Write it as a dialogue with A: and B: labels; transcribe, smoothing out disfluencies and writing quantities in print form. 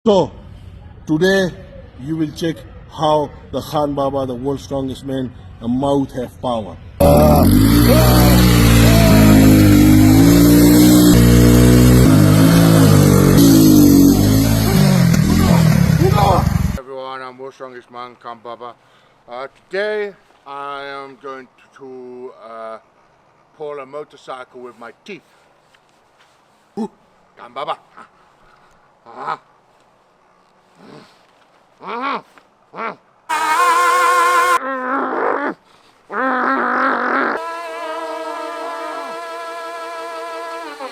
A: So, today you will check how the Khan Baba, the world's strongest man, a mouth have power.
B: Everyone, I'm world's strongest man, Khan Baba. Today I am going to pull a motorcycle with my teeth. Khan Baba.